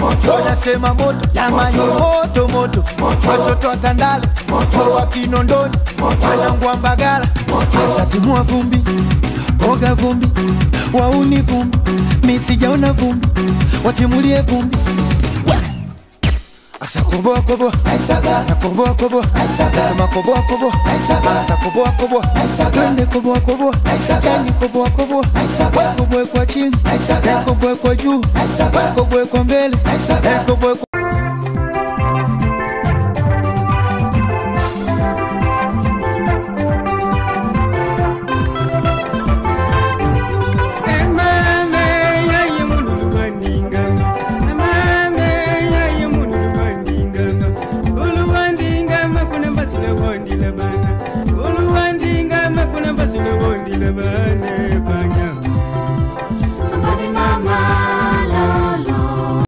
wanasema moto, jamani moto moto, watoto wa Tandale, moto wa Kinondoni, wanangwa Mbagala, sasa timua vumbi, oga vumbi, wauni vumbi, mimi sijaona vumbi, watimulie vumbi. Asa koboa koboa, aisaga, na koboa koboa, aisaga, sema koboa koboa, aisaga, asa koboa koboa, aisaga, twende koboa koboa, aisaga, ni koboa koboa, aisaga, koboa kwa chini, aisaga, koboa kwa juu, aisaga, koboa kwa mbele, aisaga, koboa